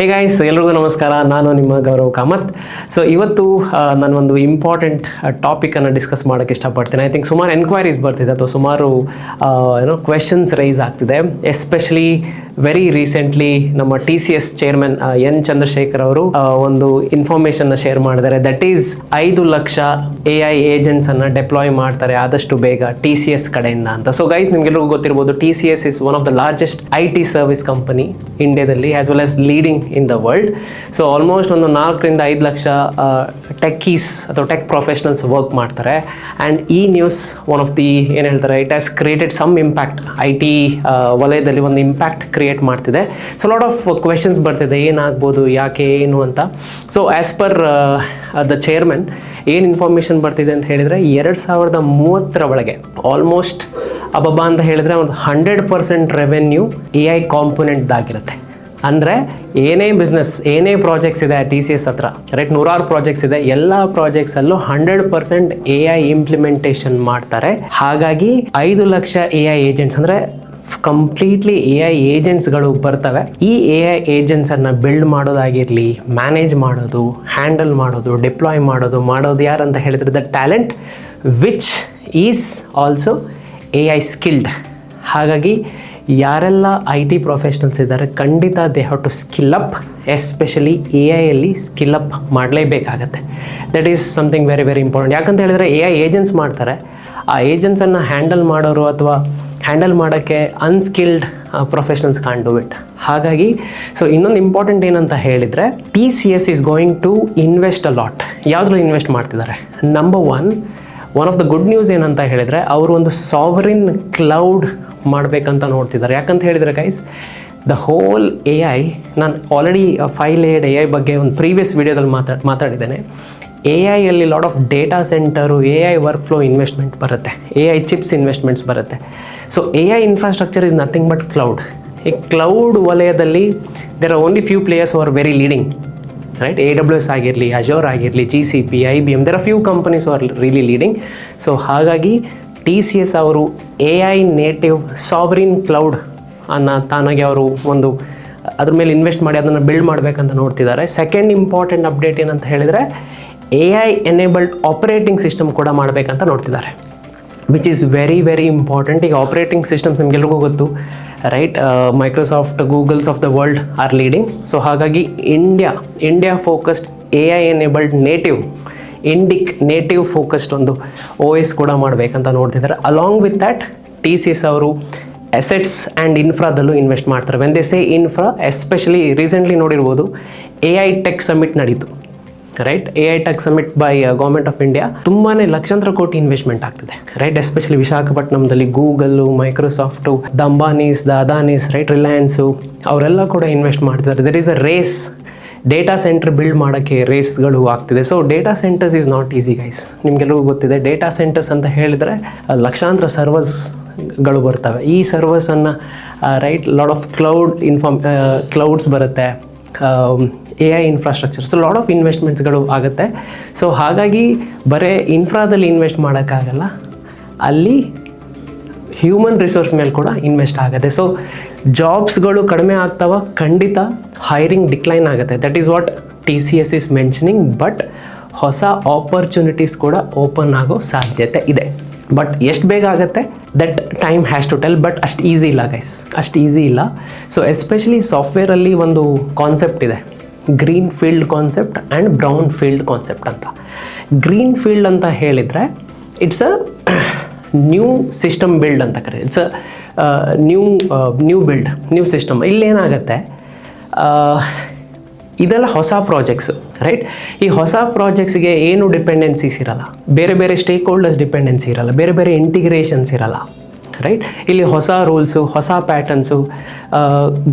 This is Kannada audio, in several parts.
ಹೇ ಗೈಸ್, ಎಲ್ರಿಗೂ ನಮಸ್ಕಾರ. ನಾನು ನಿಮ್ಮ ಗೌರವ್ ಕಾಮತ್. ಸೊ ಇವತ್ತು ನಾನು ಒಂದು ಇಂಪಾರ್ಟೆಂಟ್ ಟಾಪಿಕನ್ನು ಡಿಸ್ಕಸ್ ಮಾಡೋಕ್ಕೆ ಇಷ್ಟಪಡ್ತೀನಿ. ಐ ಥಿಂಕ್ ಸುಮಾರು ಎನ್ಕ್ವೈರೀಸ್ ಬರ್ತಿದೆ ಅಥವಾ ಸುಮಾರು ಕ್ವೆಶನ್ಸ್ ರೈಸ್ ಆಗ್ತಿದೆ. ಎಸ್ಪೆಷಲಿ ವೆರಿ ರೀಸೆಂಟ್ಲಿ ನಮ್ಮ TCS ಚೇರ್ಮನ್ ಎನ್ ಚಂದ್ರಶೇಖರ್ ಅವರು ಒಂದು ಇನ್ಫಾರ್ಮೇಷನ್ನ ಶೇರ್ ಮಾಡಿದ್ದಾರೆ. That is 5 lakh AI agents ಅನ್ನು ಡೆಪ್ಲಾಯ್ ಮಾಡ್ತಾರೆ ಆದಷ್ಟು ಬೇಗ TCS ಕಡೆಯಿಂದ ಅಂತ. ಸೊ ಗೈಸ್, ನಿಮ್ಗೆಲ್ಲರಿಗೂ ಗೊತ್ತಿರ್ಬೋದು, TCS is one of the largest IT service company ಇಂಡಿಯಾದಲ್ಲಿ as well as leading in the world. So almost ಒಂದು 4 ರಿಂದ 5 ಲಕ್ಷ ಟೆಕ್ಕೀಸ್ ಅಥವಾ ಟೆಕ್ ಪ್ರೊಫೆಷನಲ್ಸ್ ವರ್ಕ್ ಮಾಡ್ತಾರೆ. ಆ್ಯಂಡ್ ಈ ನ್ಯೂಸ್ ಒನ್ ಆಫ್ ದಿ ಏನು ಹೇಳ್ತಾರೆ, it has created some impact. IT ವಲಯದಲ್ಲಿ ಒಂದು ಇಂಪ್ಯಾಕ್ಟ್ ಕ್ರಿಯೇಟ್ ಮಾಡ್ತಿದೆ. ಸೊ ಲಾಟ್ ಆಫ್ ಕ್ವೆಶನ್ಸ್ ಬರ್ತಿದೆ, ಏನಾಗ್ಬೋದು, ಯಾಕೆ, ಏನು ಅಂತ. So as per the chairman ಏನು ಇನ್ಫಾರ್ಮೇಷನ್ ಬರ್ತಿದೆ ಅಂತ ಹೇಳಿದರೆ, 2030 ಒಳಗೆ ಆಲ್ಮೋಸ್ಟ್ ಅಬ್ಬಬ್ಬಾ ಅಂತ ಹೇಳಿದರೆ ಒಂದು 100% ರೆವೆನ್ಯೂ AI ಕಾಂಪೊನೆಂಟ್ದಾಗಿರುತ್ತೆ. ಅಂದರೆ ಏನೇ ಬಿಸ್ನೆಸ್, ಏನೇ ಪ್ರಾಜೆಕ್ಟ್ಸ್ ಇದೆ TCS ಹತ್ರ, ರೈಟ್, 100 ಪ್ರಾಜೆಕ್ಟ್ಸ್ ಇದೆ, ಎಲ್ಲ ಪ್ರಾಜೆಕ್ಟ್ಸಲ್ಲೂ 100% AI ಇಂಪ್ಲಿಮೆಂಟೇಷನ್ ಮಾಡ್ತಾರೆ. ಹಾಗಾಗಿ 5 ಲಕ್ಷ AI ಏಜೆಂಟ್ಸ್ ಅಂದರೆ ಕಂಪ್ಲೀಟ್ಲಿ AI ಏಜೆಂಟ್ಸ್ಗಳು ಬರ್ತವೆ. ಈ AI ಏಜೆಂಟ್ಸನ್ನು ಬಿಲ್ಡ್ ಮಾಡೋದಾಗಿರಲಿ, ಮ್ಯಾನೇಜ್ ಮಾಡೋದು, ಹ್ಯಾಂಡಲ್ ಮಾಡೋದು, ಡಿಪ್ಲಾಯ್ ಮಾಡೋದು ಯಾರಂತ ಹೇಳಿದ್ರೆ the talent which is also AI skilled. ಹಾಗಾಗಿ ಯಾರೆಲ್ಲ IT ಪ್ರೊಫೆಷನಲ್ಸ್ ಇದ್ದಾರೆ, ಖಂಡಿತ they have to skill up, especially AI skill up ಮಾಡಲೇಬೇಕಾಗತ್ತೆ. That is something very very important. ಯಾಕಂತ ಹೇಳಿದರೆ AI ಏಜೆಂಟ್ಸ್ ಮಾಡ್ತಾರೆ, ಆ ಏಜೆಂಟ್ಸನ್ನು ಹ್ಯಾಂಡಲ್ ಮಾಡೋರು ಅಥವಾ ಹ್ಯಾಂಡಲ್ ಮಾಡೋಕ್ಕೆ unskilled professionals can do it. ಹಾಗಾಗಿ ಸೊ ಇನ್ನೊಂದು ಇಂಪಾರ್ಟೆಂಟ್ ಏನಂತ ಹೇಳಿದರೆ, TCS is going to invest a lot. ಯಾವುದ್ರಲ್ಲಿ ಇನ್ವೆಸ್ಟ್ ಮಾಡ್ತಿದ್ದಾರೆ? Number one of the good news ಏನಂತ ಹೇಳಿದರೆ, ಅವರು ಒಂದು ಸಾವರಿನ್ ಕ್ಲೌಡ್ ಮಾಡಬೇಕಂತ ನೋಡ್ತಿದ್ದಾರೆ. ಯಾಕಂತ ಹೇಳಿದರೆ ಗೈಸ್, ದ ಹೋಲ್ AI, ನಾನು ಆಲ್ರೆಡಿ 5 ಲೇಯರ್ಡ್ AI ಬಗ್ಗೆ ಒಂದು ಪ್ರೀವಿಯಸ್ ವಿಡಿಯೋದಲ್ಲಿ ಮಾತಾಡಿದ್ದೇನೆ. AI lot of data centre, AI workflow investment ಬರುತ್ತೆ, AI ಚಿಪ್ಸ್ ಇನ್ವೆಸ್ಟ್ಮೆಂಟ್ಸ್ ಬರುತ್ತೆ. So AI infrastructure is nothing but cloud. ಈ ಕ್ಲೌಡ್ ವಲಯದಲ್ಲಿ there are only few players who are very leading, right? AWS ಆಗಿರಲಿ, ಅಜೋರ್ ಆಗಿರಲಿ, GCP, IBM, there are few companies are really leading. So ಹಾಗಾಗಿ TCS ಅವರು AI ನೇಟಿವ್ ಸಾವರಿನ್ ಕ್ಲೌಡ್ ತಾನಾಗಿ ಅವರು ಒಂದು ಅದ್ರ ಮೇಲೆ ಇನ್ವೆಸ್ಟ್ ಮಾಡಿ ಅದನ್ನು ಬಿಲ್ಡ್ ಮಾಡಬೇಕಂತ ನೋಡ್ತಿದ್ದಾರೆ. ಸೆಕೆಂಡ್ ಇಂಪಾರ್ಟೆಂಟ್ ಅಪ್ಡೇಟ್ ಏನಂತ ಹೇಳಿದರೆ, AI ಎನೇಬಲ್ಡ್ ಆಪರೇಟಿಂಗ್ ಸಿಸ್ಟಮ್ ಕೂಡ ಮಾಡಬೇಕಂತ ನೋಡ್ತಿದ್ದಾರೆ, which is very very important. ಈಗ ಆಪರೇಟಿಂಗ್ ಸಿಸ್ಟಮ್ಸ್ ನಿಮಗೆಲ್ರಿಗೂ ಗೊತ್ತು, right? Microsoft, Googles of the world are leading. So ಹಾಗಾಗಿ ಇಂಡಿಯಾ ಫೋಕಸ್ಡ್ AI ಎನೇಬಲ್ಡ್ ನೇಟಿವ್ ಫೋಕಸ್ಡ್ ಒಂದು OS ಕೂಡ ಮಾಡಬೇಕಂತ ನೋಡ್ತಿದ್ದಾರೆ. ಅಲಾಂಗ್ ವಿತ್ ದ್ಯಾಟ್ TCS ಅವರು ಅಸೆಟ್ಸ್ ಆ್ಯಂಡ್ ಇನ್ಫ್ರಾದಲ್ಲೂ ಇನ್ವೆಸ್ಟ್ ಮಾಡ್ತಾರೆ. When they say infra, especially recently ನೋಡಿರ್ಬೋದು, AI ಟೆಕ್ ಸಮಿಟ್ ನಡೀತು, right? AI tech summit by government of India. ತುಂಬಾ ಲಕ್ಷಾಂತರ ಕೋಟಿ ಇನ್ವೆಸ್ಟ್ಮೆಂಟ್ ಆಗ್ತಿದೆ, ರೈಟ್? ಎಸ್ಪೆಷಲಿ ವಿಶಾಖಪಟ್ಟಣಂದಲ್ಲಿ Google, Microsoft, the Ambanis, the Adanis, right, Reliance, ಅವರೆಲ್ಲ ಕೂಡ ಇನ್ವೆಸ್ಟ್ ಮಾಡ್ತಿದ್ದಾರೆ. There is a race, data centre build ಮಾಡೋಕ್ಕೆ ರೇಸ್ಗಳು ಆಗ್ತಿದೆ. So data centres is not easy guys. ನಿಮಗೆಲ್ಲರಿಗೂ ಗೊತ್ತಿದೆ, ಡೇಟಾ ಸೆಂಟರ್ಸ್ ಅಂತ ಹೇಳಿದರೆ ಲಕ್ಷಾಂತರ ಸರ್ವರ್ಸ್ಗಳು ಬರ್ತವೆ. ಈ ಸರ್ವರ್ಸನ್ನು ರೈಟ್, ಲಾಟ್ ಆಫ್ ಕ್ಲೌಡ್ಸ್ ಬರುತ್ತೆ, AI infrastructure. So lot of ಇನ್ವೆಸ್ಟ್ಮೆಂಟ್ಸ್ಗಳು ಆಗುತ್ತೆ. ಸೊ ಹಾಗಾಗಿ ಬರೀ ಇನ್ಫ್ರಾದಲ್ಲಿ ಇನ್ವೆಸ್ಟ್ ಮಾಡೋಕ್ಕಾಗಲ್ಲ, ಅಲ್ಲಿ ಹ್ಯೂಮನ್ ರಿಸೋರ್ಸ್ ಮೇಲೆ ಕೂಡ ಇನ್ವೆಸ್ಟ್ ಆಗುತ್ತೆ. ಸೊ ಜಾಬ್ಸ್ಗಳು ಕಡಿಮೆ ಆಗ್ತಾವ, ಖಂಡಿತ ಹೈರಿಂಗ್ ಡಿಕ್ಲೈನ್ ಆಗುತ್ತೆ. That is what TCS is mentioning. But ಹೊಸ ಆಪರ್ಚುನಿಟೀಸ್ ಕೂಡ ಓಪನ್ ಆಗೋ ಸಾಧ್ಯತೆ ಇದೆ. ಬಟ್ ಎಷ್ಟು ಬೇಗ ಆಗುತ್ತೆ, that time has to tell. But ಅಷ್ಟು ಈಸಿ ಇಲ್ಲ ಗೈಸ್, ಅಷ್ಟು ಈಸಿ ಇಲ್ಲ. ಸೊ ಎಸ್ಪೆಷಲಿ ಸಾಫ್ಟ್ವೇರಲ್ಲಿ ಒಂದು ಕಾನ್ಸೆಪ್ಟ್ ಇದೆ, green field concept and brown field concept ಅಂತ. ಗ್ರೀನ್ ಫೀಲ್ಡ್ ಅಂತ ಹೇಳಿದರೆ it's a new system build ಅಂತ ಕರೀತಾರೆ. It's a new system. ಇಲ್ಲೇನಾಗುತ್ತೆ, ಇದೆಲ್ಲ ಹೊಸ ಪ್ರಾಜೆಕ್ಟ್ಸು, ರೈಟ್? ಈ ಹೊಸ ಪ್ರಾಜೆಕ್ಟ್ಸ್ಗೆ ಏನು ಡಿಪೆಂಡೆನ್ಸೀಸ್ ಇರಲ್ಲ, ಬೇರೆ ಬೇರೆ ಸ್ಟೇಕ್ ಹೋಲ್ಡರ್ಸ್ ಡಿಪೆಂಡೆನ್ಸಿ ಇರಲ್ಲ, ಬೇರೆ ಬೇರೆ ಇಂಟಿಗ್ರೇಷನ್ಸ್ ಇರಲ್ಲ, ರೈಟ್? ಇಲ್ಲಿ ಹೊಸ ರೂಲ್ಸು, ಹೊಸ ಪ್ಯಾಟರ್ನ್ಸು,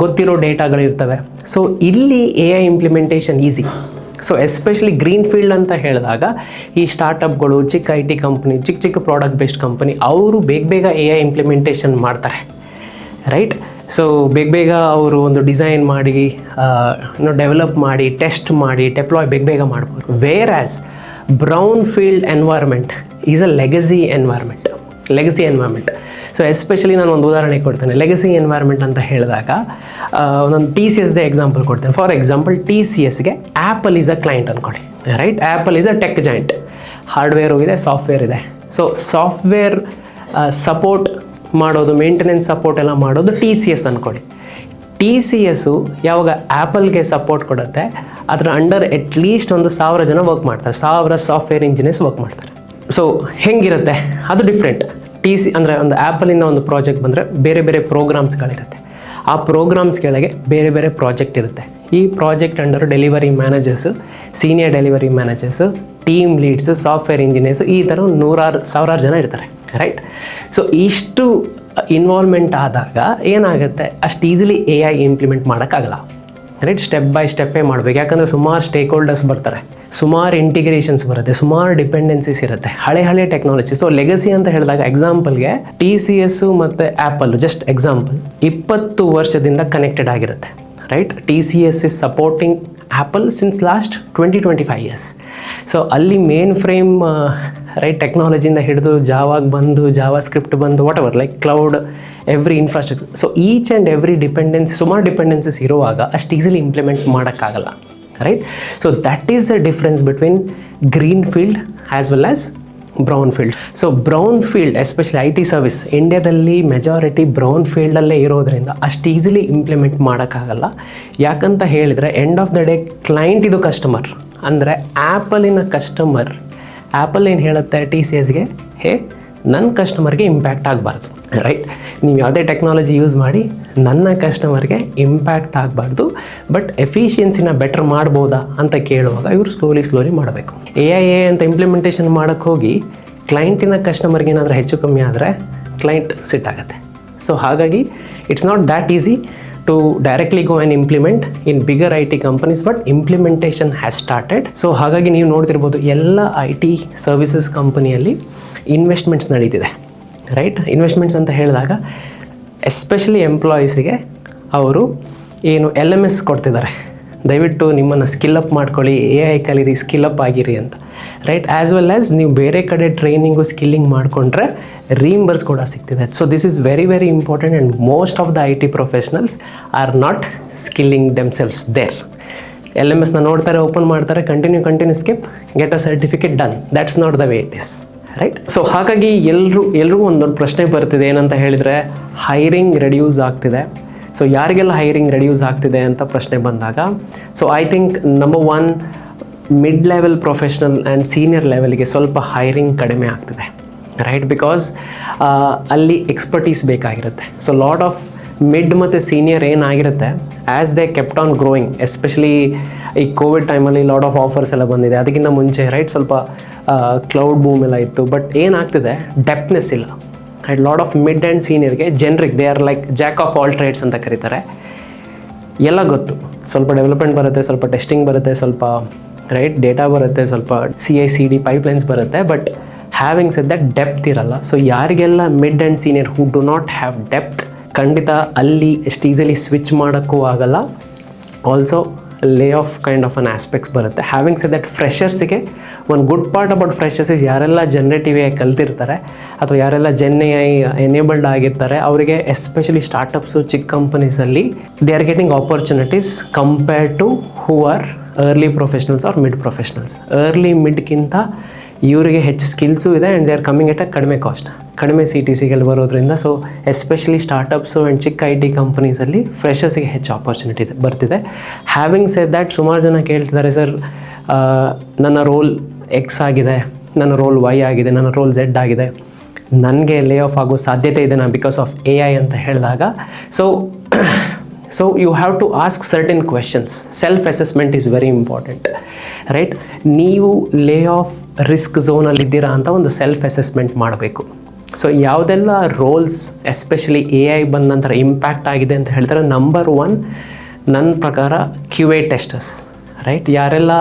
ಗೊತ್ತಿರೋ ಡೇಟಾಗಳಿರ್ತವೆ. ಸೊ ಇಲ್ಲಿ AI implementation easy. So especially green field ಅಂತ ಹೇಳಿದಾಗ, ಈ ಸ್ಟಾರ್ಟಪ್ಗಳು, ಚಿಕ್ಕ IT ಕಂಪ್ನಿ, ಚಿಕ್ಕ ಪ್ರಾಡಕ್ಟ್ ಬೇಸ್ಡ್ ಕಂಪನಿ, ಅವರು ಬೇಗ AI ಇಂಪ್ಲಿಮೆಂಟೇಷನ್ ಮಾಡ್ತಾರೆ, ರೈಟ್? ಸೊ ಬೇಗ ಅವರು ಒಂದು ಡಿಸೈನ್ ಮಾಡಿ, ಡೆವಲಪ್ ಮಾಡಿ, ಟೆಸ್ಟ್ ಮಾಡಿ, ಡೆಪ್ಲಾಯ್ ಬೇಗ ಮಾಡ್ಬೋದು. Where as brown field environment is a legacy environment. So especially ನಾನು ಒಂದು ಉದಾಹರಣೆ ಕೊಡ್ತೇನೆ. ಲೆಗಸಿ ಎನ್ವೈರ್ಮೆಂಟ್ ಅಂತ ಹೇಳಿದಾಗ ನಾನು TCSದೇ ಎಕ್ಸಾಂಪಲ್ ಕೊಡ್ತೇನೆ. ಫಾರ್ ಎಕ್ಸಾಂಪಲ್ TCSಗೆ ಆ್ಯಪಲ್ ಈಸ್ ಅ ಕ್ಲೈಂಟ್ ಅಂದ್ಕೊಳ್ಳಿ, right? Apple is a tech giant. Hardware ಇದೆ, ಸಾಫ್ಟ್ವೇರ್ ಇದೆ. ಸೊ ಸಾಫ್ಟ್ವೇರ್ ಸಪೋರ್ಟ್ ಮಾಡೋದು, ಮೇಂಟೆನೆನ್ಸ್ ಸಪೋರ್ಟ್ ಎಲ್ಲ ಮಾಡೋದು TCS ಅಂದ್ಕೊಳ್ಳಿ. TCS ಯಾವಾಗ ಆ್ಯಪಲ್ಗೆ ಸಪೋರ್ಟ್ ಕೊಡುತ್ತೆ, ಅದರ ಅಂಡರ್ ಅಟ್ಲೀಸ್ಟ್ ಒಂದು 1000 ಜನ ವರ್ಕ್ ಮಾಡ್ತಾರೆ, 1000 ಸಾಫ್ಟ್ವೇರ್ ಇಂಜಿನಿಯರ್ಸ್ ವರ್ಕ್ ಮಾಡ್ತಾರೆ. ಸೊ ಹೆಂಗಿರುತ್ತೆ ಅದು ಡಿಫ್ರೆಂಟ್. ಅಂದರೆ ಒಂದು ಆ್ಯಪಲಿಂದ ಒಂದು ಪ್ರಾಜೆಕ್ಟ್ ಬಂದರೆ ಬೇರೆ ಬೇರೆ ಪ್ರೋಗ್ರಾಮ್ಸ್ಗಳಿರುತ್ತೆ. ಆ ಪ್ರೋಗ್ರಾಮ್ಸ್ ಕೆಳಗೆ ಬೇರೆ ಬೇರೆ ಪ್ರಾಜೆಕ್ಟ್ ಇರುತ್ತೆ. ಈ project under delivery managers, senior delivery managers, team leads, software engineers, ಈ ಥರ 1000 ಜನ ಇರ್ತಾರೆ, ರೈಟ್? ಸೊ ಇಷ್ಟು ಇನ್ವಾಲ್ವ್ಮೆಂಟ್ ಆದಾಗ ಏನಾಗುತ್ತೆ, ಅಷ್ಟು ಈಸಿಲಿ AI ಇಂಪ್ಲಿಮೆಂಟ್ ಮಾಡೋಕ್ಕಾಗಲ್ಲ, ರೈಟ್? ಸ್ಟೆಪ್ ಬೈ ಸ್ಟೆಪ್ಪೇ ಮಾಡಬೇಕು. ಯಾಕಂದರೆ ಸುಮಾರು ಸ್ಟೇಕ್ ಹೋಲ್ಡರ್ಸ್ ಬರ್ತಾರೆ, ಸುಮಾರು ಇಂಟಿಗ್ರೇಷನ್ಸ್ ಬರುತ್ತೆ, ಸುಮಾರು ಡಿಪೆಂಡೆನ್ಸೀಸ್ ಇರುತ್ತೆ, ಹಳೆ ಟೆಕ್ನಾಲಜಿ. ಸೊ ಲೆಗಸಿ ಅಂತ ಹೇಳಿದಾಗ ಎಕ್ಸಾಂಪಲ್ಗೆ TCS ಮತ್ತು ಆ್ಯಪಲ್, ಜಸ್ಟ್ ಎಕ್ಸಾಂಪಲ್, 20 ವರ್ಷದಿಂದ ಕನೆಕ್ಟೆಡ್ ಆಗಿರುತ್ತೆ, right? TCS is supporting apple since last 20-25 years. So ಅಲ್ಲಿ ಮೇನ್ ಫ್ರೇಮ್ ರೈಟ್ ಟೆಕ್ನಾಲಜಿಯಿಂದ ಹಿಡಿದು ಜಾವಾಗ ಬಂದು, ಜಾವಾ ಸ್ಕ್ರಿಪ್ಟ್ ಬಂದು, what ever, like cloud, every infrastructure. So each and every dependency, ಸುಮಾರು ಡಿಪೆಂಡೆನ್ಸೀಸ್ ಇರುವಾಗ ಅಷ್ಟು ಈಸಿಲಿ ಇಂಪ್ಲಿಮೆಂಟ್ ಮಾಡೋಕ್ಕಾಗಲ್ಲ, right? So that is the difference between green field as well as brown field. So brown field, especially IT service, ಇಂಡಿಯಾದಲ್ಲಿ ಮೆಜಾರಿಟಿ ಬ್ರೌನ್ ಫೀಲ್ಡಲ್ಲೇ ಇರೋದ್ರಿಂದ ಅಷ್ಟು ಈಸಿಲಿ ಇಂಪ್ಲಿಮೆಂಟ್ ಮಾಡೋಕ್ಕಾಗಲ್ಲ. ಯಾಕಂತ ಹೇಳಿದರೆ end of the day client ಇದು ಕಸ್ಟಮರ್. ಅಂದರೆ ಆ್ಯಪಲಿನ ಕಸ್ಟಮರ್, ಆ್ಯಪಲ್ ಏನು ಹೇಳುತ್ತೆ TCSಗೆ, ನನ್ನ ಕಸ್ಟಮರ್ಗೆ ಇಂಪ್ಯಾಕ್ಟ್ ಆಗಬಾರ್ದು, ರೈಟ್? ನೀವು ಯಾವುದೇ ಟೆಕ್ನಾಲಜಿ ಯೂಸ್ ಮಾಡಿ ನನ್ನ ಕಸ್ಟಮರ್ಗೆ ಇಂಪ್ಯಾಕ್ಟ್ ಆಗಬಾರ್ದು, ಬಟ್ ಎಫಿಷಿಯನ್ಸಿನ ಬೆಟರ್ ಮಾಡ್ಬೋದಾ ಅಂತ ಕೇಳುವಾಗ ಇವರು ಸ್ಲೋಲಿ ಮಾಡಬೇಕು. AI ಅಂತ ಇಂಪ್ಲಿಮೆಂಟೇಷನ್ ಮಾಡೋಕ್ಕೆ ಹೋಗಿ ಕ್ಲೈಂಟಿನ ಕಸ್ಟಮರ್ಗೆ ಏನಾದರೂ ಹೆಚ್ಚು ಕಮ್ಮಿ ಆದರೆ ಕ್ಲೈಂಟ್ ಸಿಟ್ ಆಗುತ್ತೆ. ಸೊ ಹಾಗಾಗಿ it's not that easy to directly go and implement in bigger IT companies, but implementation has started. So ಹಾಗಾಗಿ ನೀವು ನೋಡ್ತಿರ್ಬೋದು ಎಲ್ಲ IT ಸರ್ವಿಸಸ್ ಕಂಪನಿಯಲ್ಲಿ ಇನ್ವೆಸ್ಟ್ಮೆಂಟ್ಸ್ ನಡೀತಿದೆ, ರೈಟ್? ಇನ್ವೆಸ್ಟ್ಮೆಂಟ್ಸ್ ಅಂತ ಹೇಳಿದಾಗ ಎಸ್ಪೆಷಲಿ ಎಂಪ್ಲಾಯೀಸಿಗೆ ಅವರು ಏನು LMS ಕೊಡ್ತಿದ್ದಾರೆ, ದಯವಿಟ್ಟು ನಿಮ್ಮನ್ನು ಸ್ಕಿಲ್ ಅಪ್ ಮಾಡ್ಕೊಳ್ಳಿ, AI ಕಲೀರಿ, ಸ್ಕಿಲ್ ಅಪ್ ಆಗಿರಿ ಅಂತ, ರೈಟ್? ಆ್ಯಸ್ ವೆಲ್ ಆ್ಯಸ್ ನೀವು ಬೇರೆ ಕಡೆ ಟ್ರೈನಿಂಗು, ಸ್ಕಿಲ್ಲಿಂಗ್ ಮಾಡಿಕೊಂಡ್ರೆ ರೀಂಬರ್ಸ್ ಕೂಡ ಸಿಗ್ತಿದೆ. So this is very important, and most of the IT professionals are not skilling themselves there. LMSನ ನೋಡ್ತಾರೆ, ಓಪನ್ ಮಾಡ್ತಾರೆ, continue skip, get a certificate, done. That's not the way it is, right? So ಹಾಗಾಗಿ ಎಲ್ರಿಗೂ ಒಂದೊಂದು ಪ್ರಶ್ನೆ ಬರ್ತಿದೆ, ಏನಂತ ಹೇಳಿದರೆ ಹೈರಿಂಗ್ ರೆಡ್ಯೂಸ್ ಆಗ್ತಿದೆ. ಸೊ ಯಾರಿಗೆಲ್ಲ ಹೈರಿಂಗ್ ರೆಡ್ಯೂಸ್ ಆಗ್ತಿದೆ ಅಂತ ಪ್ರಶ್ನೆ ಬಂದಾಗ, so I think number 1, mid level professional and senior ಲೆವೆಲ್ಗೆ ಸ್ವಲ್ಪ ಹೈರಿಂಗ್ ಕಡಿಮೆ ಆಗ್ತಿದೆ, ರೈಟ್? ಬಿಕಾಸ್ ಅಲ್ಲಿ ಎಕ್ಸ್ಪರ್ಟೀಸ್ ಬೇಕಾಗಿರುತ್ತೆ. ಸೊ ಲಾಟ್ ಆಫ್ ಮಿಡ್ ಮತ್ತು ಸೀನಿಯರ್ ಏನಾಗಿರುತ್ತೆ, as they kept on growing, especially ಈ ಕೋವಿಡ್ ಟೈಮಲ್ಲಿ ಲಾಟ್ ಆಫ್ ಆಫರ್ಸ್ ಎಲ್ಲ ಬಂದಿದೆ. ಅದಕ್ಕಿಂತ ಮುಂಚೆ, ರೈಟ್, ಸ್ವಲ್ಪ ಕ್ಲೌಡ್ ಬೂಮ್ ಎಲ್ಲ ಇತ್ತು, ಬಟ್ ಏನಾಗ್ತಿದೆ, ಡೆಪ್ನೆಸ್ ಇಲ್ಲ, right? Lot of mid and ಸೀನಿಯರ್ಗೆ generic, they are like jack of all trades ಅಂತ ಕರೀತಾರೆ. ಎಲ್ಲ ಗೊತ್ತು, ಸ್ವಲ್ಪ ಡೆವಲಪ್ಮೆಂಟ್ ಬರುತ್ತೆ, ಸ್ವಲ್ಪ ಟೆಸ್ಟಿಂಗ್ ಬರುತ್ತೆ, ಸ್ವಲ್ಪ ರೈಟ್ ಡೇಟಾ ಬರುತ್ತೆ, ಸ್ವಲ್ಪ CI/CD ಪೈಪ್ಲೈನ್ಸ್ ಬರುತ್ತೆ, but having said that depth ಇರಲ್ಲ. ಸೊ ಯಾರಿಗೆಲ್ಲ mid and senior who do not have depth, ಖಂಡಿತ ಅಲ್ಲಿ ಎಷ್ಟು ಈಸಿಲಿ ಸ್ವಿಚ್ ಮಾಡೋಕ್ಕೂ ಆಗಲ್ಲ. Also lay off kind of an aspects ಬರುತ್ತೆ. ಹ್ಯಾವಿಂಗ್ ಸೆಡ್ ದಟ್ ಫ್ರೆಷರ್ಸಿಗೆ ಒಂದು good part about freshers is ಯಾರೆಲ್ಲ ಜನರೇಟಿವ್ AI ಕಲ್ತಿರ್ತಾರೆ ಅಥವಾ ಯಾರೆಲ್ಲ AI ಎನೇಬಲ್ಡ್ ಆಗಿರ್ತಾರೆ, ಅವರಿಗೆ ಎಸ್ಪೆಷಲಿ ಸ್ಟಾರ್ಟಪ್ಸು, ಚಿಕ್ಕ ಕಂಪನೀಸಲ್ಲಿ they are getting opportunities compared to who are early professionals R mid professionals. Early ಮಿಡ್ಗಿಂತ ಇವರಿಗೆ ಹೆಚ್ಚು ಸ್ಕಿಲ್ಸು ಇದೆ, ಆ್ಯಂಡ್ ದೇ ಆರ್ ಕಮ್ಮಿಂಗ್ ಎಟ್ ಅ ಕಡಿಮೆ ಕಾಸ್ಟ್, ಕಡಿಮೆ CTCಗಳು ಬರೋದ್ರಿಂದ. ಸೊ ಎಸ್ಪೆಷಲಿ ಸ್ಟಾರ್ಟಪ್ಸು ಆ್ಯಂಡ್ ಚಿಕ್ಕ IT ಕಂಪನೀಸಲ್ಲಿ ಫ್ರೆಷರ್ಸಿಗೆ ಹೆಚ್ಚು ಆಪರ್ಚುನಿಟಿ ಬರ್ತಿದೆ. ಹ್ಯಾವಿಂಗ್ ಸೆಡ್ ದ್ಯಾಟ್ ಸುಮಾರು ಜನ ಕೇಳ್ತಿದ್ದಾರೆ, ಸರ್ ನನ್ನ ರೋಲ್ X ಆಗಿದೆ, ನನ್ನ ರೋಲ್ Y ಆಗಿದೆ, ನನ್ನ ರೋಲ್ Z ಆಗಿದೆ, ನನಗೆ ಲೇ ಆಫ್ ಆಗೋ ಸಾಧ್ಯತೆ ಇದೆ ಬಿಕಾಸ್ ಆಫ್ AI ಅಂತ ಹೇಳಿದಾಗ, so you have to ask certain questions. Self assessment is very important, right? ನೀವು ಲೇ ಆಫ್ ರಿಸ್ಕ್ ಝೋನಲ್ಲಿ ಇದ್ದೀರಾ ಅಂತ ಒಂದು ಸೆಲ್ಫ್ ಅಸೆಸ್ಮೆಂಟ್ ಮಾಡಬೇಕು. ಸೊ ಯಾವುದೆಲ್ಲ ರೋಲ್ಸ್ ಎಸ್ಪೆಷಲಿ AI ಬಂದ ನಂತರ ಇಂಪ್ಯಾಕ್ಟ್ ಆಗಿದೆ ಅಂತ ಹೇಳ್ತಾರೆ, ನಂಬರ್ 1 ನನ್ನ ಪ್ರಕಾರ QA ಟೆಸ್ಟರ್ಸ್, ರೈಟ್? ಯಾರೆಲ್ಲ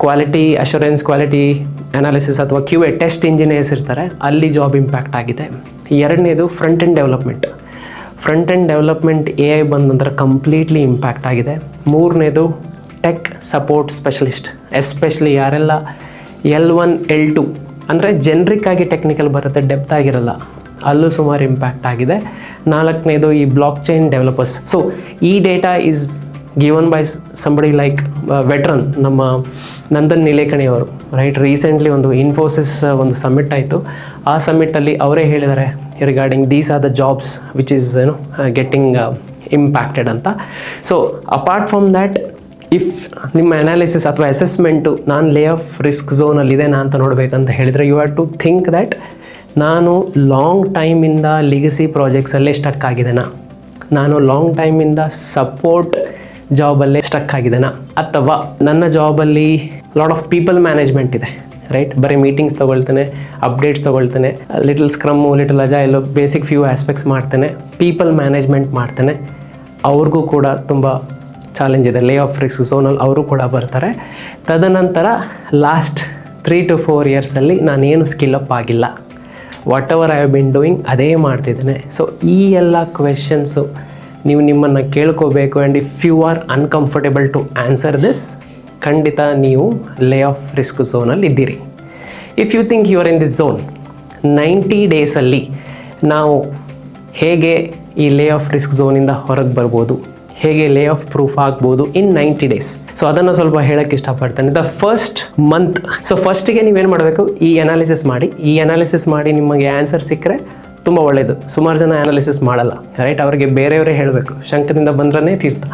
ಕ್ವಾಲಿಟಿ ಅಶ್ಯೂರೆನ್ಸ್, ಕ್ವಾಲಿಟಿ ಅನಾಲಿಸಿಸ್ ಅಥವಾ QA ಟೆಸ್ಟ್ ಇಂಜಿನಿಯರ್ಸ್ ಇರ್ತಾರೆ, ಅಲ್ಲಿ ಜಾಬ್ ಇಂಪ್ಯಾಕ್ಟ್ ಆಗಿದೆ. ಎರಡನೇದು ಫ್ರಂಟ್ ಎಂಡ್ ಡೆವಲಪ್ಮೆಂಟ್ AI ಬಂದ ನಂತರ ಕಂಪ್ಲೀಟ್ಲಿ ಇಂಪ್ಯಾಕ್ಟ್ ಆಗಿದೆ. ಮೂರನೇದು ಟೆಕ್ ಸಪೋರ್ಟ್ ಸ್ಪೆಷಲಿಸ್ಟ್, ಎಸ್ಪೆಷಲಿ ಯಾರೆಲ್ಲ L1 L2 ಅಂದರೆ ಜೆನ್ರಿಕ್ ಆಗಿ ಟೆಕ್ನಿಕಲ್ ಬರುತ್ತೆ, ಡೆಪ್ತ್ ಆಗಿರಲ್ಲ, ಅಲ್ಲೂ ಸುಮಾರು ಇಂಪ್ಯಾಕ್ಟ್ ಆಗಿದೆ. 4ನೇದು ಈ ಬ್ಲಾಕ್ ಚೈನ್ ಡೆವಲಪರ್ಸ್. ಸೊ ಈ data is given by somebody like veteran, ನಮ್ಮ ನಂದನ್ ನಿಲೇಕಣಿ ಅವರು, ರೈಟ್. ರೀಸೆಂಟ್ಲಿ ಒಂದು ಇನ್ಫೋಸಿಸ್ ಒಂದು ಸಮ್ಮಿಟ್ ಆಯಿತು. ಆ ಸಮ್ಮಿಟಲ್ಲಿ ಅವರೇ ಹೇಳಿದ್ದಾರೆ regarding these are the jobs which is getting impacted ಅಂತ. So apart from that, if ನಿಮ್ಮ ಅನಾಲಿಸಿಸ್ ಅಥವಾ ಅಸೆಸ್ಮೆಂಟು ನಾನು ಲೇ ಆಫ್ ರಿಸ್ಕ್ ಝೋನಲ್ಲಿದೆನಾ ಅಂತ ನೋಡಬೇಕಂತ ಹೇಳಿದರೆ, you have to think that ನಾನು ಲಾಂಗ್ ಟೈಮಿಂದ ಲಿಗಸಿ ಪ್ರಾಜೆಕ್ಟ್ಸಲ್ಲೇ ಸ್ಟಕ್ ಆಗಿದೆನಾ, ನಾನು ಲಾಂಗ್ ಟೈಮಿಂದ ಸಪೋರ್ಟ್ ಜಾಬಲ್ಲೇ ಸ್ಟಕ್ ಆಗಿದೆನಾ, ಅಥವಾ ನನ್ನ ಜಾಬಲ್ಲಿ ಲಾಟ್ ಆಫ್ ಪೀಪಲ್ ಮ್ಯಾನೇಜ್ಮೆಂಟ್ ಇದೆ, ರೈಟ್. ಬರೀ ಮೀಟಿಂಗ್ಸ್ ತೊಗೊಳ್ತೇನೆ, ಅಪ್ಡೇಟ್ಸ್ ತೊಗೊಳ್ತೇನೆ, little scrum, little agile, basic few aspects ಮಾಡ್ತೇನೆ, ಪೀಪಲ್ ಮ್ಯಾನೇಜ್ಮೆಂಟ್ ಮಾಡ್ತೇನೆ. ಅವ್ರಿಗೂ ಕೂಡ ತುಂಬ ಚಾಲೆಂಜ್ ಇದೆ. ಲೇ ಆಫ್ ರಿಸ್ಕ್ ಝೋನಲ್ಲಿ ಅವರು ಕೂಡ ಬರ್ತಾರೆ. ತದನಂತರ ಲಾಸ್ಟ್ 3 to 4 ಇಯರ್ಸಲ್ಲಿ ನಾನೇನು ಸ್ಕಿಲ್ ಅಪ್ ಆಗಿಲ್ಲ, whatever I have been doing ಅದೇ ಮಾಡ್ತಿದ್ದೇನೆ. ಸೊ ಈ ಎಲ್ಲ ಕ್ವೆಶನ್ಸು ನೀವು ನಿಮ್ಮನ್ನು ಕೇಳ್ಕೋಬೇಕು. And if you are uncomfortable to answer this, ಖಂಡಿತ ನೀವು ಲೇ ಆಫ್ ರಿಸ್ಕ್ ಝೋನಲ್ಲಿ ಇದ್ದೀರಿ. If you think you are in this zone, 90 ಡೇಸಲ್ಲಿ ನಾವು ಹೇಗೆ ಈ ಲೇ ಆಫ್ ರಿಸ್ಕ್ ಝೋನಿಂದ ಹೊರಗೆ ಬರ್ಬೋದು, ಹೇಗೆ ಲೇ ಆಫ್ ಪ್ರೂಫ್ ಆಗ್ಬೋದು ಇನ್ 90 ಡೇಸ್. ಸೊ ಅದನ್ನು ಸ್ವಲ್ಪ ಹೇಳೋಕ್ಕೆ ಇಷ್ಟಪಡ್ತೇನೆ. ದ ಫಸ್ಟ್ ಮಂತ್, ಸೊ ಫಸ್ಟಿಗೆ ನೀವೇನು ಮಾಡಬೇಕು, ಈ ಅನಾಲಿಸಿಸ್ ಮಾಡಿ ನಿಮಗೆ ಆನ್ಸರ್ ಸಿಕ್ಕರೆ ತುಂಬ ಒಳ್ಳೆಯದು. ಸುಮಾರು ಜನ ಅನಾಲಿಸಿಸ್ ಮಾಡಲ್ಲ, ರೈಟ್. ಅವರಿಗೆ ಬೇರೆಯವರೇ ಹೇಳಬೇಕು, ಶಂಕದಿಂದ ಬಂದ್ರೇ ತೀರ್ಥ.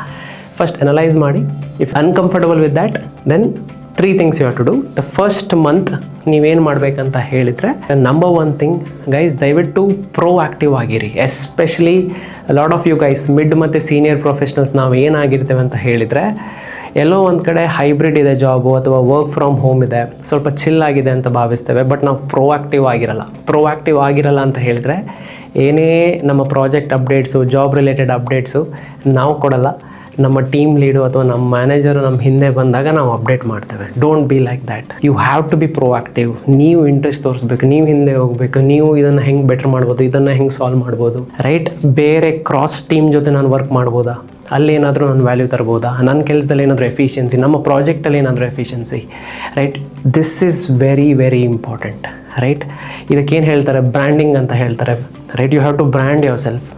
ಫಸ್ಟ್ ಅನಲೈಸ್ ಮಾಡಿ. If uncomfortable with that, then 3 things you have to do. The first month ನೀವೇನು ಮಾಡಬೇಕಂತ ಹೇಳಿದರೆ, ನಂಬರ್ 1 ಥಿಂಗ್ ಗೈಸ್, ದಯವಿಟ್ಟು ಪ್ರೋ ಆ್ಯಕ್ಟಿವ್ ಆಗಿರಿ. Especially lot of you guys mid ಮತ್ತು ಸೀನಿಯರ್ ಪ್ರೊಫೆಷನಲ್ಸ್ ನಾವು ಏನಾಗಿರ್ತೇವೆ ಅಂತ ಹೇಳಿದರೆ, ಎಲ್ಲೋ ಒಂದು ಕಡೆ ಹೈಬ್ರಿಡ್ ಇದೆ ಜಾಬು ಅಥವಾ ವರ್ಕ್ ಫ್ರಮ್ ಹೋಮ್ ಇದೆ, ಸ್ವಲ್ಪ ಚಿಲ್ ಆಗಿದೆ ಅಂತ ಭಾವಿಸ್ತೇವೆ. ಬಟ್ ನಾವು ಪ್ರೋ ಆ್ಯಕ್ಟಿವ್ ಆಗಿರಲ್ಲ ಅಂತ ಹೇಳಿದರೆ, ಏನೇ ನಮ್ಮ project updates, job related updates ನಾವು ಕೊಡಲ್ಲ. ನಮ್ಮ ಟೀಮ್ ಲೀಡು ಅಥವಾ ನಮ್ಮ ಮ್ಯಾನೇಜರು ನಮ್ಮ ಹಿಂದೆ ಬಂದಾಗ ನಾವು ಅಪ್ಡೇಟ್ ಮಾಡ್ತೇವೆ. Don't be like that. You have to be proactive. ನೀವು ಇಂಟ್ರೆಸ್ಟ್ ತೋರಿಸ್ಬೇಕು, ನೀವು ಹಿಂದೆ ಹೋಗಬೇಕು, ನೀವು ಇದನ್ನು ಹೆಂಗೆ ಬೆಟರ್ ಮಾಡ್ಬೋದು, ಇದನ್ನು ಹೆಂಗೆ ಸಾಲ್ವ್ ಮಾಡ್ಬೋದು, ರೈಟ್. ಬೇರೆ ಕ್ರಾಸ್ ಟೀಮ್ ಜೊತೆ ನಾನು ವರ್ಕ್ ಮಾಡ್ಬೋದಾ, ಅಲ್ಲಿ ಏನಾದರೂ ನಾನು ವ್ಯಾಲ್ಯೂ ತರ್ಬೋದಾ, ನನ್ನ ಕೆಲಸದಲ್ಲಿ ಏನಾದರೂ ಎಫಿಷಿಯನ್ಸಿ, ನಮ್ಮ ಪ್ರಾಜೆಕ್ಟಲ್ಲಿ ಏನಾದರೂ efficiency, right. This is very very important, right. ಇದಕ್ಕೇನು ಹೇಳ್ತಾರೆ, ಬ್ರ್ಯಾಂಡಿಂಗ್ ಅಂತ ಹೇಳ್ತಾರೆ, right. You have to brand yourself,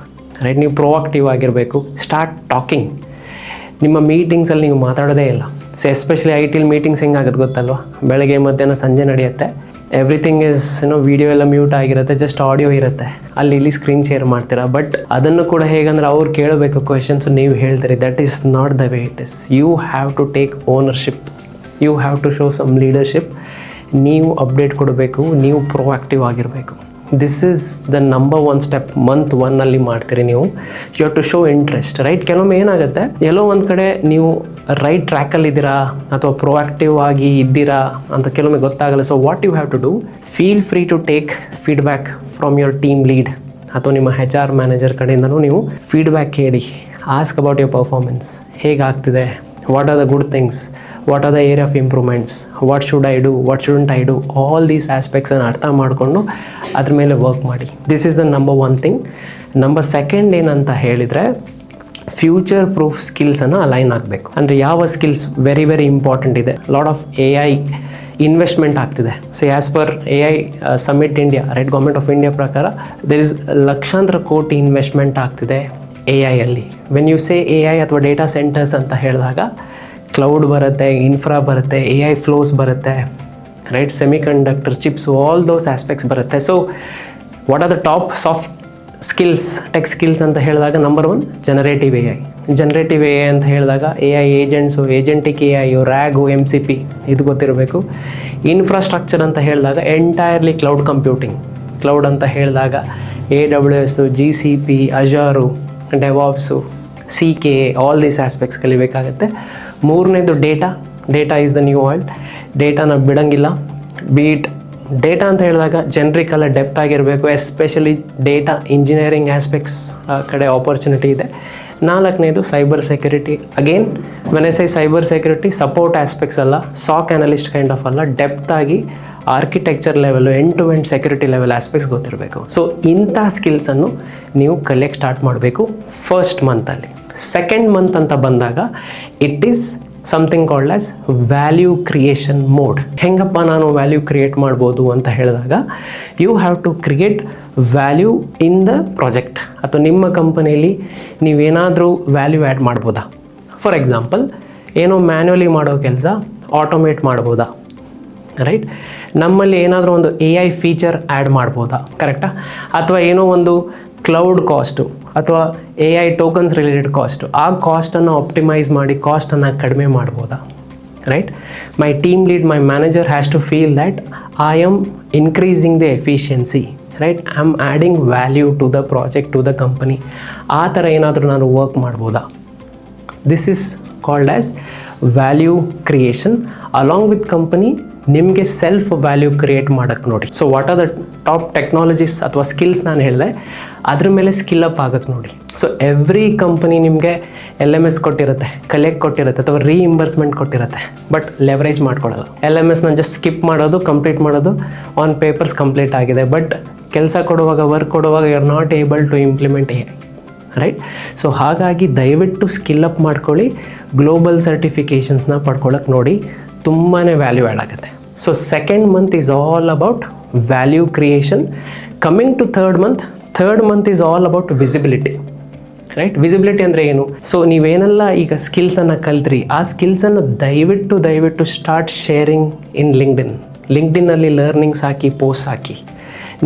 right. ನೀವು ಪ್ರೋ ಆ್ಯಕ್ಟಿವ್ ಆಗಿರಬೇಕು. Start talking. ನಿಮ್ಮ ಮೀಟಿಂಗ್ಸಲ್ಲಿ ನೀವು ಮಾತಾಡೋದೇ ಇಲ್ಲ. ಸೊ ಎಸ್ಪೆಷಲಿ ಐ ಟಿಲಿ ಮೀಟಿಂಗ್ಸ್ ಹೆಂಗಾಗುತ್ತೆ ಗೊತ್ತಲ್ವ, ಬೆಳಗ್ಗೆ ಮಧ್ಯಾಹ್ನ ಸಂಜೆ ನಡೆಯುತ್ತೆ. ಎವ್ರಿಥಿಂಗ್ ಇಸ್ ವಿಡಿಯೋ ಎಲ್ಲ ಮ್ಯೂಟ್ ಆಗಿರುತ್ತೆ, ಜಸ್ಟ್ ಆಡಿಯೋ ಇರುತ್ತೆ. ಅಲ್ಲಿ ಇಲ್ಲಿ ಸ್ಕ್ರೀನ್ ಶೇರ್ ಮಾಡ್ತೀರಾ. ಬಟ್ ಅದನ್ನು ಕೂಡ ಹೇಗಂದ್ರೆ ಅವ್ರು ಕೇಳಬೇಕು ಕ್ವೆಶನ್ಸ್, ನೀವು ಹೇಳ್ತೀರಿ. That is not the way it is. You have to take ownership, you have to show some leadership. ನೀವು ಅಪ್ಡೇಟ್ ಕೊಡಬೇಕು, ನೀವು ಪ್ರೋ ಆ್ಯಕ್ಟಿವ್ ಆಗಿರಬೇಕು. This is the number 1 step. Month 1 ಮಾಡ್ತೀರಿ ನೀವು. You have to show interest, right. ಕೆಲವೊಮ್ಮೆ ಏನಾಗುತ್ತೆ, ಎಲ್ಲೋ ಒಂದು ಕಡೆ ನೀವು ರೈಟ್ ಟ್ರ್ಯಾಕಲ್ಲಿದ್ದೀರಾ ಅಥವಾ ಪ್ರೋ ಆ್ಯಕ್ಟಿವ್ ಆಗಿ ಇದ್ದೀರಾ ಅಂತ ಕೆಲವೊಮ್ಮೆ ಗೊತ್ತಾಗಲ್ಲ. So what you have to do, feel free to take feedback from your team lead ಅಥವಾ ನಿಮ್ಮ HR ಮ್ಯಾನೇಜರ್ ಕಡೆಯಿಂದನೂ ನೀವು ಫೀಡ್ಬ್ಯಾಕ್ ಕೇಳಿ. ಆಸ್ಕ್ ಅಬೌಟ್ ಯುವರ್ ಪರ್ಫಾರ್ಮೆನ್ಸ್, ಹೇಗಾಗ್ತಿದೆ, what are the good things, what are the area of improvements, what should I do, what shouldn't I do, all these ಆಸ್ಪೆಕ್ಟ್ಸನ್ನು ಅರ್ಥ ಮಾಡಿಕೊಂಡು ಅದ್ರ ಮೇಲೆ ವರ್ಕ್ ಮಾಡಿ. This is the number 1 thing. Number 2 ಏನಂತ ಹೇಳಿದರೆ, ಫ್ಯೂಚರ್ ಪ್ರೂಫ್ ಸ್ಕಿಲ್ಸನ್ನು ಅಲೈನ್ ಆಗಬೇಕು. ಅಂದರೆ ಯಾವ ಸ್ಕಿಲ್ಸ್ ವೆರಿ ವೆರಿ ಇಂಪಾರ್ಟೆಂಟ್ ಇದೆ. ಲಾಟ್ ಆಫ್ AI ಇನ್ವೆಸ್ಟ್ಮೆಂಟ್ ಆಗ್ತಿದೆ. So as per AI summit India, right, government of India ಪ್ರಕಾರ ದೇರ್ ಇಸ್ ಲಕ್ಷಾಂತರ ಕೋಟಿ ಇನ್ವೆಸ್ಟ್ಮೆಂಟ್ ಆಗ್ತಿದೆ AI ಅಲ್ಲಿ. ವೆನ್ ಯು ಸೇ AI ಅಥವಾ ಡೇಟಾ ಸೆಂಟರ್ಸ್ ಅಂತ ಹೇಳಿದಾಗ, ಕ್ಲೌಡ್ ಬರುತ್ತೆ, ಇನ್ಫ್ರಾ ಬರುತ್ತೆ, AI ಫ್ಲೋಸ್ ಬರುತ್ತೆ, right, semiconductor chips, all those aspects ಬರುತ್ತೆ. So what are the top soft skills, tech skills ಅಂತ ಹೇಳಿದಾಗ, ನಂಬರ್ 1 ಜನರೇಟಿವ್ AI ಅಂತ ಹೇಳಿದಾಗ AI agents, agentic AI, RAG, MCP ಇದು ಗೊತ್ತಿರಬೇಕು. ಇನ್ಫ್ರಾಸ್ಟ್ರಕ್ಚರ್ ಅಂತ ಹೇಳಿದಾಗ ಎಂಟೈರ್ಲಿ ಕ್ಲೌಡ್ ಕಂಪ್ಯೂಟಿಂಗ್. ಕ್ಲೌಡ್ ಅಂತ ಹೇಳಿದಾಗ AWS, GCP, Azure, DevOps, CKA, all these aspects ಕಲಿಬೇಕಾಗುತ್ತೆ. 3ನೇದು data is the new oil. ಡೇಟಾನ ಬಿಡಂಗಿಲ್ಲ. ಬೀಟ್ ಡೇಟಾ ಅಂತ ಹೇಳಿದಾಗ ಜೆನ್ರಿಕ್ ಅಲ್ಲ, ಡೆಪ್ತ್ ಆಗಿರಬೇಕು. ಎಸ್ಪೆಷಲಿ ಡೇಟಾ ಇಂಜಿನಿಯರಿಂಗ್ ಆಸ್ಪೆಕ್ಟ್ಸ್ ಕಡೆ ಆಪರ್ಚುನಿಟಿ ಇದೆ. 4ನೇದು cyber security. Again when I say cyber security, support aspects ಅಲ್ಲ, ಸಾಕ್ ಅನಲಿಸ್ಟ್ ಕೈಂಡ್ ಆಫ್ ಅಲ್ಲ, ಡೆಪ್ತ್ ಆಗಿ architecture level, end to end security level aspects ಗೊತ್ತಿರಬೇಕು. ಸೊ ಇಂಥ ಸ್ಕಿಲ್ಸನ್ನು ನೀವು ಕಲಿಯಕ್ಕೆ ಸ್ಟಾರ್ಟ್ ಮಾಡಬೇಕು ಫಸ್ಟ್ ಮಂತಲ್ಲಿ. 2nd ಮಂತ್ ಅಂತ ಬಂದಾಗ, it is something called as value creation mode. ಹೆಂಗಪ್ಪ ನಾನು ವ್ಯಾಲ್ಯೂ ಕ್ರಿಯೇಟ್ ಮಾಡ್ಬೋದು ಅಂತ ಹೇಳಿದಾಗ, you have to create value in the project. ಅಥವಾ ನಿಮ್ಮ ಕಂಪನಿಯಲ್ಲಿ ನೀವೇನಾದರೂ ವ್ಯಾಲ್ಯೂ ಆ್ಯಡ್ ಮಾಡ್ಬೋದಾ? ಫಾರ್ ಎಕ್ಸಾಂಪಲ್, ಏನೋ ಮ್ಯಾನ್ಯುವಲಿ ಮಾಡೋ ಕೆಲಸ ಆಟೋಮೇಟ್ ಮಾಡ್ಬೋದಾ, ರೈಟ್? ನಮ್ಮಲ್ಲಿ ಏನಾದರೂ ಒಂದು AI ಫೀಚರ್ ಆ್ಯಡ್ ಮಾಡ್ಬೋದಾ, ಕರೆಕ್ಟಾ? ಅಥವಾ ಏನೋ ಒಂದು ಕ್ಲೌಡ್ ಕಾಸ್ಟು ಅಥವಾ AI ಟೋಕನ್ಸ್ ರಿಲೇಟೆಡ್ ಕಾಸ್ಟು, ಆ ಕಾಸ್ಟನ್ನು ಆಪ್ಟಿಮೈಸ್ ಮಾಡಿ ಕಾಸ್ಟನ್ನು ಕಡಿಮೆ ಮಾಡ್ಬೋದಾ, right? My team lead, my manager has to feel that I am increasing the efficiency, right? I am adding value to the project, to the company. ಆ ಥರ ಏನಾದರೂ ನಾನು ವರ್ಕ್ ಮಾಡ್ಬೋದಾ? This is called as value creation along with company. ನಿಮಗೆ ಸೆಲ್ಫ್ ವ್ಯಾಲ್ಯೂ ಕ್ರಿಯೇಟ್ ಮಾಡೋಕ್ಕೆ ನೋಡಿ. So what are the top technologies ಅಥವಾ ಸ್ಕಿಲ್ಸ್ ನಾನು ಹೇಳಿದೆ, ಅದ್ರ ಮೇಲೆ ಸ್ಕಿಲ್ ಅಪ್ ಆಗೋಕ್ಕೆ ನೋಡಿ. ಸೊ ಎವ್ರಿ ಕಂಪನಿ ನಿಮಗೆ LMS ಕೊಟ್ಟಿರುತ್ತೆ, ಕಲೆಕ್ಟ್ ಕೊಟ್ಟಿರುತ್ತೆ ಅಥವಾ ರೀಇಂಬರ್ಸ್ಮೆಂಟ್ ಕೊಟ್ಟಿರುತ್ತೆ, ಬಟ್ ಲೆವರೇಜ್ ಮಾಡ್ಕೊಳ್ಳೋದು. LMS ನಾನು ಜಸ್ಟ್ ಸ್ಕಿಪ್ ಮಾಡೋದು, ಕಂಪ್ಲೀಟ್ ಮಾಡೋದು, ಆನ್ ಪೇಪರ್ಸ್ ಕಂಪ್ಲೀಟ್ ಆಗಿದೆ, ಬಟ್ ಕೆಲಸ ಕೊಡುವಾಗ, ವರ್ಕ್ ಕೊಡುವಾಗ you are not able to implement AI, right? So ಹಾಗಾಗಿ ದಯವಿಟ್ಟು ಸ್ಕಿಲ್ ಅಪ್ ಮಾಡ್ಕೊಳ್ಳಿ, ಗ್ಲೋಬಲ್ ಸರ್ಟಿಫಿಕೇಷನ್ಸ್ನ ಪಡ್ಕೊಳ್ಳೋಕೆ ನೋಡಿ, ತುಂಬಾ ವ್ಯಾಲ್ಯೂ ಆ್ಯಡ್ ಆಗುತ್ತೆ. So second month is all about value creation. Coming to third month is all about visibility, right? Visibility ಅಂದರೆ ಏನು? ಸೊ ನೀವೇನೆಲ್ಲ ಈಗ ಸ್ಕಿಲ್ಸನ್ನು ಕಲ್ತ್ರಿ, ಆ ಸ್ಕಿಲ್ಸನ್ನು ದಯವಿಟ್ಟು ಸ್ಟಾರ್ಟ್ ಶೇರಿಂಗ್ ಇನ್ ಲಿಂಕ್ಡ್ಇನ್ನಲ್ಲಿ ಲರ್ನಿಂಗ್ಸ್ ಹಾಕಿ, ಪೋಸ್ಟ್ ಹಾಕಿ.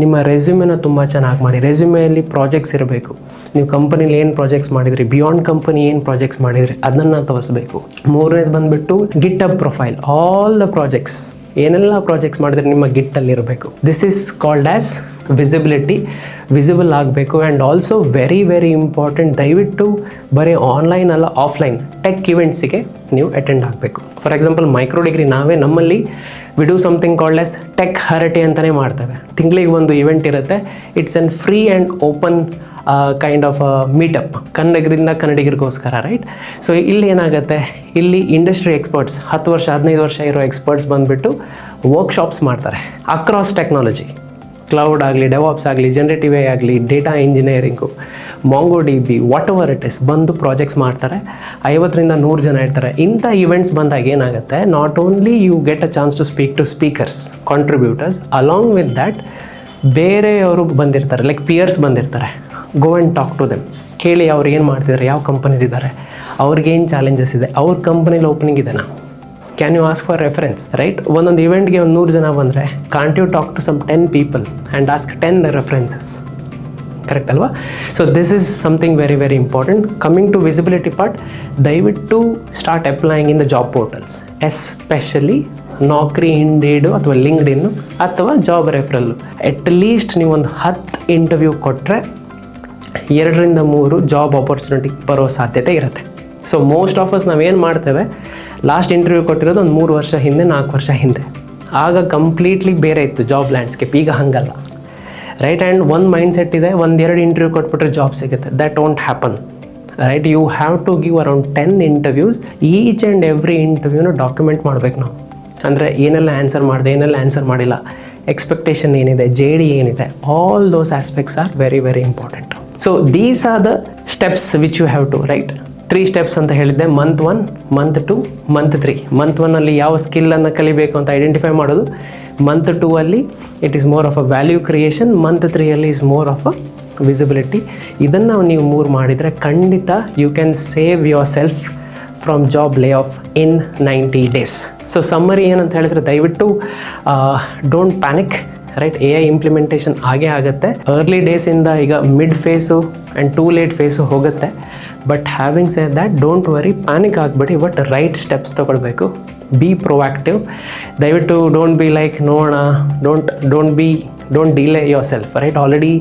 ನಿಮ್ಮ ರೆಸ್ಯೂಮೆನ ತುಂಬ ಚೆನ್ನಾಗಿ ಮಾಡಿ. ರೆಸ್ಯೂಮೆಯಲ್ಲಿ ಪ್ರಾಜೆಕ್ಟ್ಸ್ ಇರಬೇಕು. ನೀವು ಕಂಪನಿಲಿ ಏನು ಪ್ರಾಜೆಕ್ಟ್ಸ್ ಮಾಡಿದ್ರಿ, ಬಿಯಾಂಡ್ ಕಂಪನಿ ಏನು ಪ್ರಾಜೆಕ್ಟ್ಸ್ ಮಾಡಿದ್ರಿ, ಅದನ್ನು ತೋರಿಸ್ಬೇಕು. ಮೂರನೇದು ಬಂದುಬಿಟ್ಟು ಗಿಟ್ಹಬ್ ಪ್ರೊಫೈಲ್, ಆಲ್ ದ ಪ್ರಾಜೆಕ್ಟ್ಸ್, ಏನೆಲ್ಲ ಪ್ರಾಜೆಕ್ಟ್ಸ್ ಮಾಡಿದ್ರೆ ನಿಮ್ಮ ಗಿಟ್ಟಲ್ಲಿ ಇರಬೇಕು. This is called as visibility. Visible ಆಗಬೇಕು. ಆ್ಯಂಡ್ ಆಲ್ಸೋ ವೆರಿ ಇಂಪಾರ್ಟೆಂಟ್, ದಯವಿಟ್ಟು ಬರೀ ಆನ್ಲೈನ್ ಅಲ್ಲ, ಆಫ್ಲೈನ್ ಟೆಕ್ ಇವೆಂಟ್ಸಿಗೆ ನೀವು ಅಟೆಂಡ್ ಆಗಬೇಕು. ಫಾರ್ ಎಕ್ಸಾಂಪಲ್, ಮೈಕ್ರೋ ಡಿಗ್ರಿ ನಮ್ಮಲ್ಲಿ we do something called as tech ಹರಟೆ ಅಂತಲೇ ಮಾಡ್ತೇವೆ. ತಿಂಗಳಿಗೆ ಒಂದು ಇವೆಂಟ್ ಇರುತ್ತೆ. It's an free and open kind of meetup, ಕನ್ನಡಿಗರಿಗೋಸ್ಕರ, ರೈಟ್? ಸೊ ಇಲ್ಲಿ ಏನಾಗುತ್ತೆ, ಇಲ್ಲಿ ಇಂಡಸ್ಟ್ರಿ ಎಕ್ಸ್ಪರ್ಟ್ಸ್, 10 ವರ್ಷ 15 ವರ್ಷ ಇರೋ ಎಕ್ಸ್ಪರ್ಟ್ಸ್ ಬಂದುಬಿಟ್ಟು ವರ್ಕ್ಶಾಪ್ಸ್ ಮಾಡ್ತಾರೆ ಅಕ್ರಾಸ್ ಟೆಕ್ನಾಲಜಿ. ಕ್ಲೌಡ್ ಆಗಲಿ, ಡೆವಾಪ್ಸ್ ಆಗಲಿ, ಜನರೇಟಿವ್ AI ಆಗಲಿ, data engineering, MongoDB, whatever it is, ಬಂದು ಪ್ರಾಜೆಕ್ಟ್ಸ್ ಮಾಡ್ತಾರೆ. 50ರಿಂದ 100 ಜನ ಇರ್ತಾರೆ. ಇಂಥ ಇವೆಂಟ್ಸ್ ಬಂದಾಗ ಏನಾಗುತ್ತೆ, not only you get a chance to speak to speakers, contributors, along with that ಬೇರೆಯವರು ಬಂದಿರ್ತಾರೆ, ಲೈಕ್ ಪಿಯರ್ಸ್ ಬಂದಿರ್ತಾರೆ. Go and talk to them, ಕೇಳಿ ಅವ್ರು ಏನು ಮಾಡ್ತಿದ್ದಾರೆ, ಯಾವ ಕಂಪನಿಲಿದ್ದಾರೆ, ಅವ್ರಿಗೇನು ಚಾಲೆಂಜಸ್ ಇದೆ, ಅವ್ರ ಕಂಪನಿಲಿ ಓಪನಿಂಗ್ ಇದೆನಾ, can you ask for reference, right? ಒಂದೊಂದು ಇವೆಂಟ್ಗೆ ಒಂದು 100 ಜನ ಬಂದರೆ, can't you talk to some 10 people and ask 10 references, correct ಅಲ್ವಾ? So this is something very important. Coming to visibility part, ದಯವಿಟ್ಟು start applying in the job portals, especially Naukri, Indeed ಅಥವಾ ಲಿಂಕ್ಡ್ಇನ್ನು ಅಥವಾ ಜಾಬ್ ರೆಫರಲ್ಲು. ಅಟ್ ಲೀಸ್ಟ್ ನೀವೊಂದು 10 ಇಂಟರ್ವ್ಯೂ ಕೊಟ್ಟರೆ 2ರಿಂದ 3 ಜಾಬ್ ಆಪರ್ಚುನಿಟಿ ಬರೋ ಸಾಧ್ಯತೆ ಇರುತ್ತೆ. ಸೊ ಮೋಸ್ಟ್ ಆಫ್ ಅಸ್ ನಾವೇನು ಮಾಡ್ತೇವೆ, ಲಾಸ್ಟ್ ಇಂಟರ್ವ್ಯೂ ಕೊಟ್ಟಿರೋದು ಒಂದು 3 ವರ್ಷ ಹಿಂದೆ, 4 ವರ್ಷ ಹಿಂದೆ. ಆಗ ಕಂಪ್ಲೀಟ್ಲಿ ಬೇರೆ ಇತ್ತು ಜಾಬ್ ಲ್ಯಾಂಡ್ಸ್ಕೇಪ್, ಈಗ ಹಂಗಲ್ಲ, ರೈಟ್? ಆ್ಯಂಡ್ ಒಂದು ಮೈಂಡ್ ಸೆಟ್ ಇದೆ, 1-2 ಇಂಟರ್ವ್ಯೂ ಕೊಟ್ಬಿಟ್ರೆ ಜಾಬ್ ಸಿಗುತ್ತೆ. That won't happen, right? You have to give around 10 interviews. Each and every ಇಂಟರ್ವ್ಯೂನ ಡಾಕ್ಯುಮೆಂಟ್ ಮಾಡಬೇಕು ನಾವು. ಅಂದರೆ ಏನೆಲ್ಲ ಆನ್ಸರ್ ಮಾಡಿದೆ, ಏನೆಲ್ಲ ಆನ್ಸರ್ ಮಾಡಿಲ್ಲ, ಎಕ್ಸ್ಪೆಕ್ಟೇಷನ್ ಏನಿದೆ, JD ಏನಿದೆ, all those aspects are very important. So these are the steps which you have to, right? 3 steps ಅಂತ ಹೇಳಿದ್ದೆ. Month 1, month 2, month 3. ಮಂತ್ 1 ಯಾವ ಸ್ಕಿಲ್ಲನ್ನು ಕಲಿಬೇಕು ಅಂತ ಐಡೆಂಟಿಫೈ ಮಾಡೋದು. Month 2 it is more of a value creation. Month 3 is more of a visibility. ಇದನ್ನು ನೀವು 3 ಮಾಡಿದರೆ ಖಂಡಿತ you can save yourself from job lay off in 90 days. So summary ಏನಂತ ಹೇಳಿದ್ರೆ, ದಯವಿಟ್ಟು don't panic, right? AI implementation ಆಗೇ ಆಗುತ್ತೆ. ಅರ್ಲಿ ಡೇಸಿಂದ ಈಗ mid phase and too late phase ಹೋಗುತ್ತೆ. But having said that, don't worry, panic ಆಗಬೇಡಿ, ಬಟ್ ರೈಟ್ ಸ್ಟೆಪ್ಸ್ ತೊಗೊಳ್ಬೇಕು. Be proactive. ದಯವಿಟ್ಟು ಡೋಂಟ್ ಬಿ ಲೈಕ್ ನೋಡೋಣ, don't delay yourself, right? Already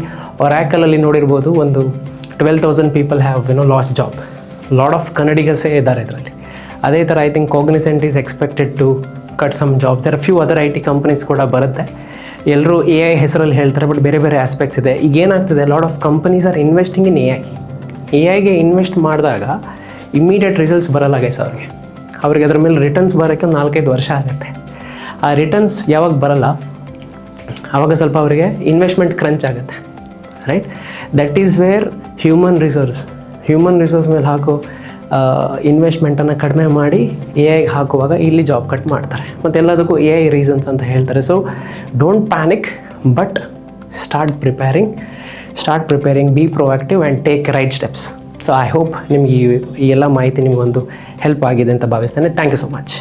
ಒರಾಕಲಲ್ಲಿ ನೋಡಿರ್ಬೋದು, ಒಂದು 12,000 people have lost job. Lot of ಕನ್ನಡಿಗಸೇ ಇದ್ದಾರೆ ಇದರಲ್ಲಿ. ಅದೇ ಥರ I think Cognizant is expected to cut some job. There few other IT companies ಕೂಡ ಬರುತ್ತೆ. ಎಲ್ಲರೂ AI ಹೆಸರಲ್ಲಿ ಹೇಳ್ತಾರೆ, ಬಟ್ ಬೇರೆ ಆಸ್ಪೆಕ್ಟ್ಸ್ ಇದೆ. ಈಗ ಏನಾಗ್ತಿದೆ, lot of companies are investing in AI ಗೆ ಇನ್ವೆಸ್ಟ್ ಮಾಡಿದಾಗ ಇಮ್ಮಿಡಿಯೇಟ್ ರಿಸಲ್ಟ್ಸ್ ಬರಲ್ಲ ಗೈಸ್ ಅವ್ರಿಗೆ ಅದ್ರ ಮೇಲೆ ರಿಟರ್ನ್ಸ್ ಬರೋಕ್ಕೆ ಒಂದು 4-5 ವರ್ಷ ಆಗುತ್ತೆ. ಆ ರಿಟರ್ನ್ಸ್ ಯಾವಾಗ ಬರಲ್ಲ, ಆವಾಗ ಸ್ವಲ್ಪ ಅವರಿಗೆ ಇನ್ವೆಸ್ಟ್ಮೆಂಟ್ ಕ್ರಂಚ್ ಆಗುತ್ತೆ, right? That is where human resource ಮೇಲೆ ಹಾಕೋ ಇನ್ವೆಸ್ಟ್ಮೆಂಟನ್ನು ಕಡಿಮೆ ಮಾಡಿ ಎ ಐಗೆ ಹಾಕುವಾಗ ಇಲ್ಲಿ ಜಾಬ್ ಕಟ್ ಮಾಡ್ತಾರೆ. ಮತ್ತು ಎಲ್ಲದಕ್ಕೂ ಎ ಐ ರೀಸನ್ಸ್ ಅಂತ ಹೇಳ್ತಾರೆ. So don't panic, but start preparing, be proactive and take right steps. So I hope ನಿಮಗೆ ಈ ಎಲ್ಲ ಮಾಹಿತಿ ನಿಮಗೊಂದು ಹೆಲ್ಪ್ ಆಗಿದೆ ಅಂತ ಭಾವಿಸ್ತೇನೆ. Thank you so much.